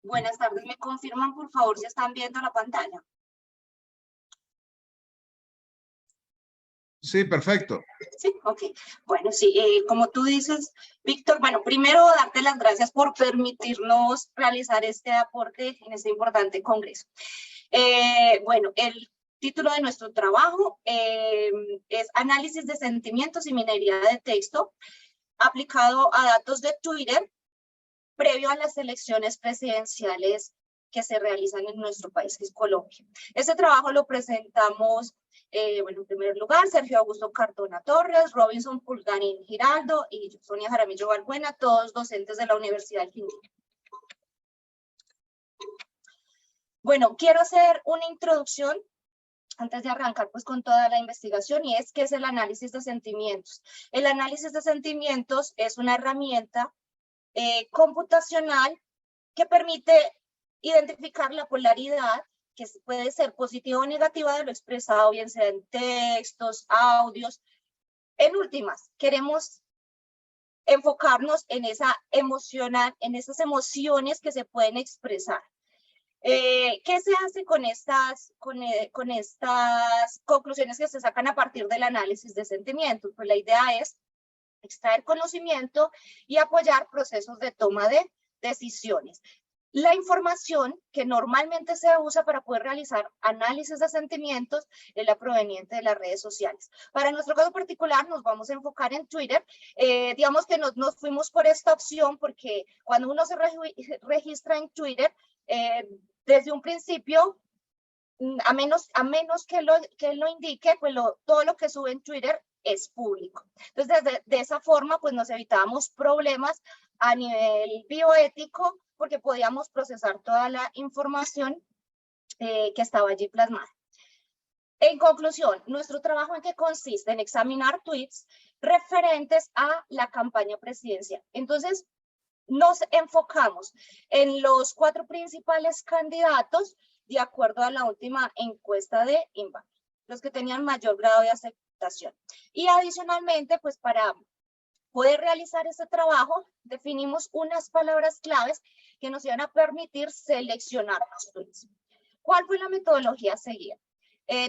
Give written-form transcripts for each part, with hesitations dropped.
Buenas tardes, ¿me confirman por favor si están viendo la pantalla? Sí, perfecto. Sí, ok. Bueno, sí, como tú dices, Víctor, bueno, primero darte las gracias por permitirnos realizar este aporte en este importante congreso. Bueno, el título de nuestro trabajo es Análisis de sentimientos y minería de texto aplicado a datos de Twitter previo a las elecciones presidenciales que se realizan en nuestro país, que es Colombia. Este trabajo lo presentamos, bueno, en primer lugar, Sergio Augusto Cardona Torres, Robinson Pulgarín Giraldo y Sonia Jaramillo Balbuena, todos docentes de la Universidad del Quindío. Bueno, quiero hacer una introducción antes de arrancar pues con toda la investigación, y es qué es el análisis de sentimientos. El análisis de sentimientos es una herramienta computacional que permite identificar la polaridad, que puede ser positiva o negativa de lo expresado, bien sea en textos, audios. En últimas, queremos enfocarnos en esa emocional, en esas emociones que se pueden expresar. ¿Qué se hace con estas conclusiones que se sacan a partir del análisis de sentimientos? Pues la idea es extraer conocimiento y apoyar procesos de toma de decisiones. La información que normalmente se usa para poder realizar análisis de sentimientos es la proveniente de las redes sociales. Para nuestro caso particular nos vamos a enfocar en Twitter. Digamos que nos fuimos por esta opción porque cuando uno se registra en Twitter, desde un principio, a menos que lo indique, pues todo lo que sube en Twitter es público. Entonces, de esa forma, pues nos evitábamos problemas a nivel bioético, porque podíamos procesar toda la información que estaba allí plasmada. En conclusión, nuestro trabajo en qué consiste en examinar tweets referentes a la campaña presidencial. Entonces, nos enfocamos en los 4 principales candidatos de acuerdo a la última encuesta de Inbamer, los que tenían mayor grado de aceptación. Y adicionalmente, pues para poder realizar este trabajo, definimos unas palabras claves que nos iban a permitir seleccionar los tweets. ¿Cuál fue la metodología seguida?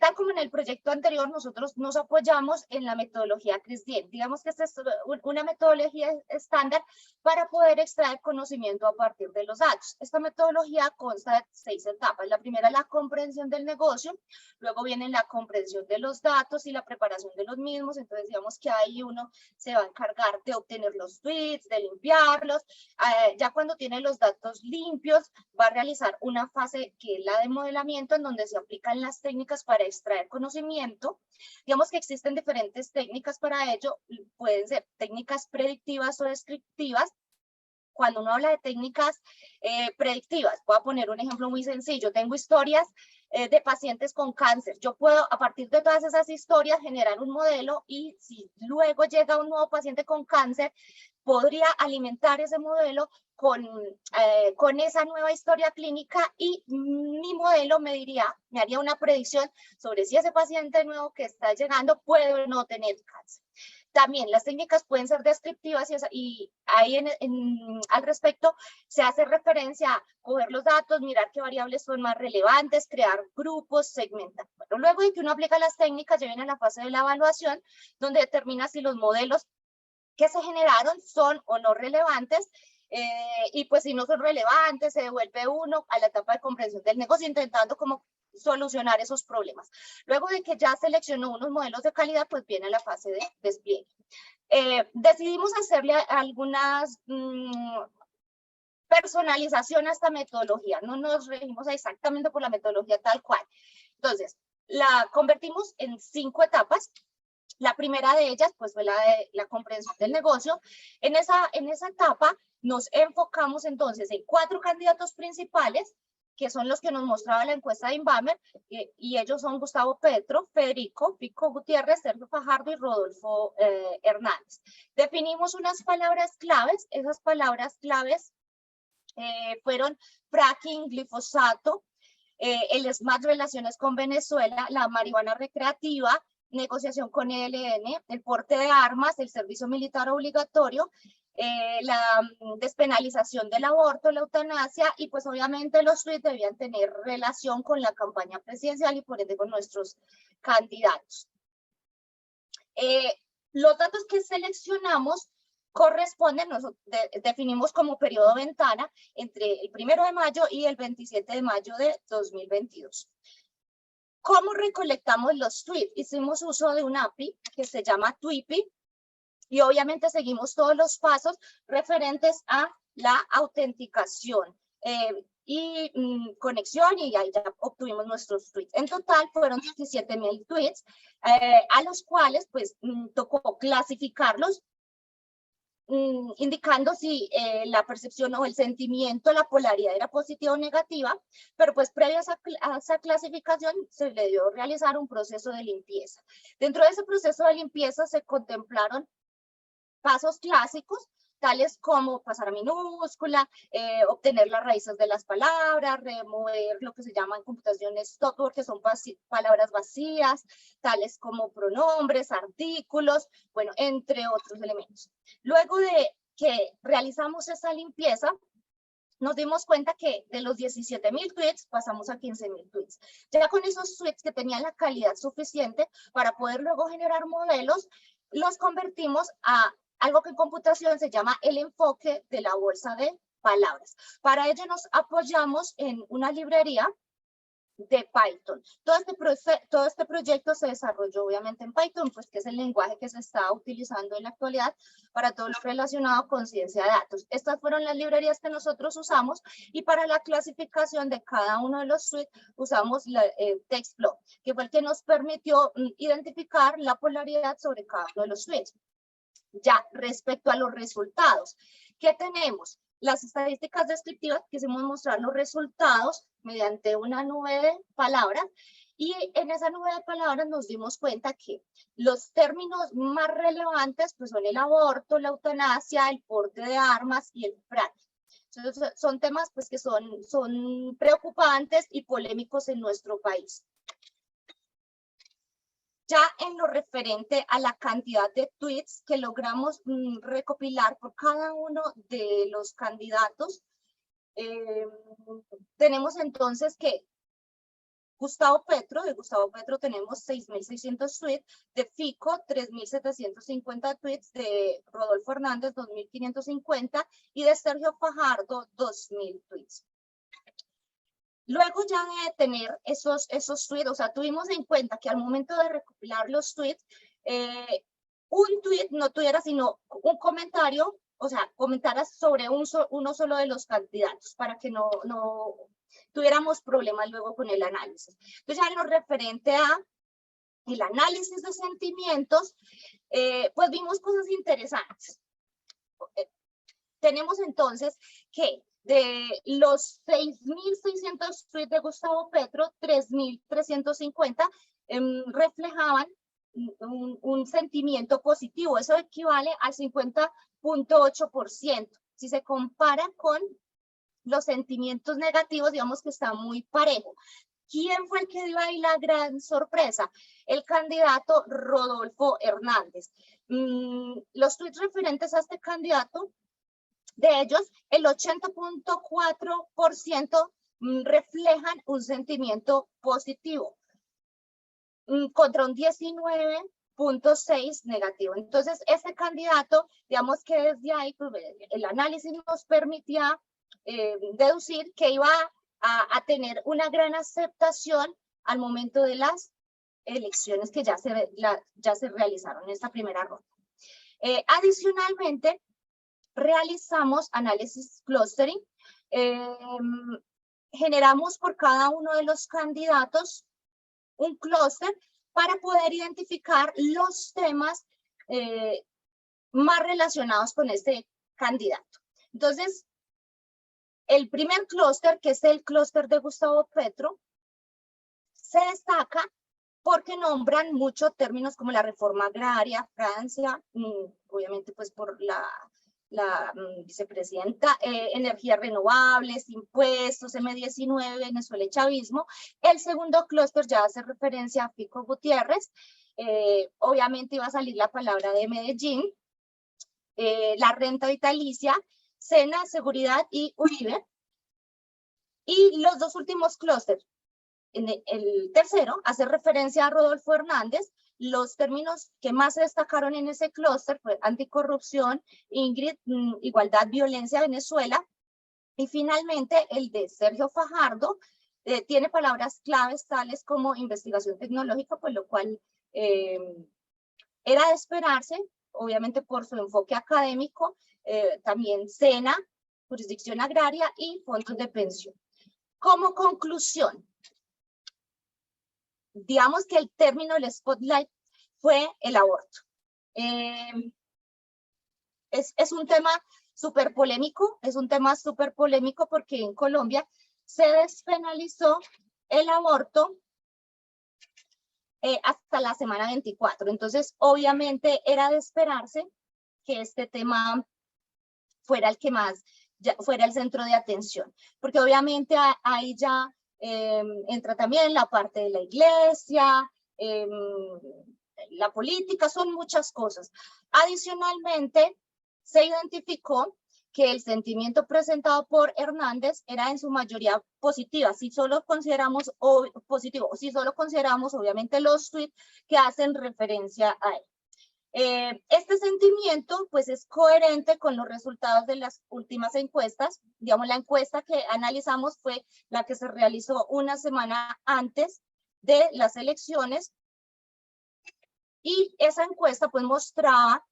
Tal como en el proyecto anterior, nosotros nos apoyamos en la metodología CRISDIEM. Digamos que esta es una metodología estándar para poder extraer conocimiento a partir de los datos. Esta metodología consta de 6 etapas. La primera es la comprensión del negocio, luego viene la comprensión de los datos y la preparación de los mismos. Entonces, digamos que ahí uno se va a encargar de obtener los tweets, de limpiarlos. Ya cuando tiene los datos limpios, va a realizar una fase que es la de modelamiento, en donde se aplican las técnicas para extraer conocimiento. Digamos que existen diferentes técnicas para ello, pueden ser técnicas predictivas o descriptivas. Cuando uno habla de técnicas predictivas, voy a poner un ejemplo muy sencillo. Tengo historias de pacientes con cáncer. Yo puedo, a partir de todas esas historias, generar un modelo, y si luego llega un nuevo paciente con cáncer, podría alimentar ese modelo con esa nueva historia clínica, y mi modelo me haría una predicción sobre si ese paciente nuevo que está llegando puede o no tener cáncer. También las técnicas pueden ser descriptivas, y ahí al respecto se hace referencia a coger los datos, mirar qué variables son más relevantes, crear grupos, segmentar. Bueno, luego de que uno aplica las técnicas, ya viene la fase de la evaluación, donde determina si los modelos que se generaron son o no relevantes, y pues si no son relevantes, se devuelve uno a la etapa de comprensión del negocio, intentando como solucionar esos problemas. Luego de que ya seleccionó unos modelos de calidad, pues viene la fase de despliegue. Decidimos hacerle algunas personalización a esta metodología, no nos regimos exactamente por la metodología tal cual. Entonces, la convertimos en 5 etapas. La primera de ellas, pues, fue la de la comprensión del negocio. En esa etapa nos enfocamos entonces en 4 candidatos principales, que son los que nos mostraba la encuesta de Inbamer, y ellos son Gustavo Petro, Federico Pico Gutiérrez, Sergio Fajardo y Rodolfo Hernández. Definimos unas palabras claves. Esas palabras claves fueron fracking, glifosato, el SMART, relaciones con Venezuela, la marihuana recreativa, negociación con ELN, el porte de armas, el servicio militar obligatorio, la despenalización del aborto, la eutanasia, y pues obviamente los tweets debían tener relación con la campaña presidencial y por ende con nuestros candidatos. Los datos que seleccionamos corresponden, definimos como periodo ventana entre el 1 de mayo y el 27 de mayo de 2022. ¿Cómo recolectamos los tweets? Hicimos uso de una API que se llama Tweepy y obviamente seguimos todos los pasos referentes a la autenticación y conexión, y ahí ya obtuvimos nuestros tweets. En total fueron 17,000 tweets, a los cuales pues tocó clasificarlos, indicando si la percepción o el sentimiento, la polaridad era positiva o negativa, pero pues previo a esa clasificación se le dio realizar un proceso de limpieza. Dentro de ese proceso de limpieza se contemplaron pasos clásicos, tales como pasar a minúscula, obtener las raíces de las palabras, remover lo que se llama en computación stop word, que son palabras vacías, tales como pronombres, artículos, bueno, entre otros elementos. Luego de que realizamos esa limpieza, nos dimos cuenta que de los 17,000 tweets pasamos a 15,000 tweets. Ya con esos tweets que tenían la calidad suficiente para poder luego generar modelos, los convertimos a algo que en computación se llama el enfoque de la bolsa de palabras. Para ello nos apoyamos en una librería de Python. Todo este proyecto se desarrolló obviamente en Python, pues que es el lenguaje que se está utilizando en la actualidad para todo lo relacionado con ciencia de datos. Estas fueron las librerías que nosotros usamos, y para la clasificación de cada uno de los tweets usamos TextBlock, que fue el que nos permitió identificar la polaridad sobre cada uno de los tweets. Ya respecto a los resultados, ¿qué tenemos? Las estadísticas descriptivas, quisimos mostrar los resultados mediante una nube de palabras, y en esa nube de palabras nos dimos cuenta que los términos más relevantes pues son el aborto, la eutanasia, el porte de armas y el fraude. Entonces, son temas pues que son preocupantes y polémicos en nuestro país. Ya en lo referente a la cantidad de tweets que logramos recopilar por cada uno de los candidatos, tenemos entonces que de Gustavo Petro tenemos 6,600 tweets, de Fico 3,750 tweets, de Rodolfo Hernández 2,550 y de Sergio Fajardo 2,000 tweets. Luego ya de tener esos tweets, o sea, tuvimos en cuenta que al momento de recopilar los tweets, un tweet no tuviera sino un comentario, o sea, comentara sobre uno solo de los candidatos, para que no tuviéramos problemas luego con el análisis. Entonces, ya en lo referente a el análisis de sentimientos, pues vimos cosas interesantes. Tenemos entonces que de los 6,600 tweets de Gustavo Petro, 3,350 reflejaban un sentimiento positivo. Eso equivale al 50,8%. Si se compara con los sentimientos negativos, digamos que está muy parejo. ¿Quién fue el que dio ahí la gran sorpresa? El candidato Rodolfo Hernández. Los tweets referentes a este candidato, de ellos, el 80,4% reflejan un sentimiento positivo, contra un 19,6% negativo. Entonces, este candidato, digamos que desde ahí, pues, el análisis nos permitía deducir que iba a tener una gran aceptación al momento de las elecciones que ya se realizaron en esta primera ronda. Adicionalmente, realizamos análisis clustering, generamos por cada uno de los candidatos un clúster para poder identificar los temas más relacionados con este candidato. Entonces, el primer clúster, que es el clúster de Gustavo Petro, se destaca porque nombran muchos términos como la reforma agraria, Francia, obviamente pues por la vicepresidenta, energías renovables, impuestos, M19, Venezuela y chavismo. El segundo clúster ya hace referencia a Fico Gutiérrez, obviamente iba a salir la palabra de Medellín. la renta vitalicia, SENA, Seguridad y Uribe. Y los dos últimos clústeres, el tercero hace referencia a Rodolfo Hernández. Los términos que más se destacaron en ese clúster fue anticorrupción, Ingrid, igualdad, violencia, Venezuela. Y finalmente el de Sergio Fajardo tiene palabras claves tales como investigación tecnológica, pues lo cual era de esperarse, obviamente por su enfoque académico, también SENA, jurisdicción agraria y fondos de pensión. Como conclusión, digamos que el término del spotlight fue el aborto. Es un tema súper polémico, porque en Colombia se despenalizó el aborto hasta la semana 24. Entonces, obviamente, era de esperarse que este tema fuera el que más, fuera el centro de atención, porque obviamente ahí ya entra también la parte de la iglesia, la política, son muchas cosas. Adicionalmente, se identificó que el sentimiento presentado por Hernández era en su mayoría positiva, si solo consideramos obviamente los tweets que hacen referencia a él. Este sentimiento pues es coherente con los resultados de las últimas encuestas. Digamos, la encuesta que analizamos fue la que se realizó una semana antes de las elecciones, y esa encuesta pues mostraba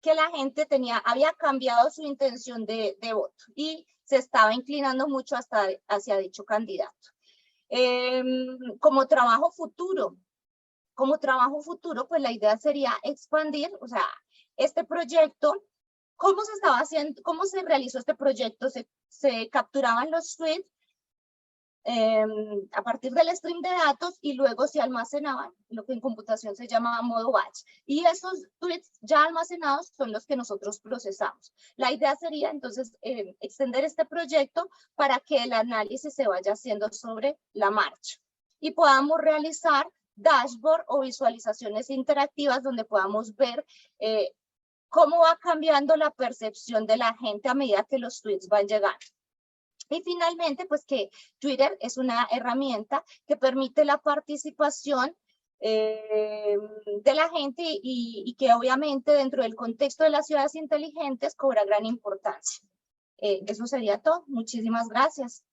que la gente había cambiado su intención de voto y se estaba inclinando mucho hacia dicho candidato. Como trabajo futuro, pues la idea sería expandir, o sea, este proyecto. ¿Cómo se estaba haciendo? ¿Cómo se realizó este proyecto? Se capturaban los tweets a partir del stream de datos y luego se almacenaban, lo que en computación se llama modo batch. Y esos tweets ya almacenados son los que nosotros procesamos. La idea sería entonces extender este proyecto para que el análisis se vaya haciendo sobre la marcha y podamos realizar dashboard o visualizaciones interactivas donde podamos ver cómo va cambiando la percepción de la gente a medida que los tweets van llegando. Y finalmente, pues que Twitter es una herramienta que permite la participación de la gente y que obviamente dentro del contexto de las ciudades inteligentes cobra gran importancia. Eso sería todo. Muchísimas gracias.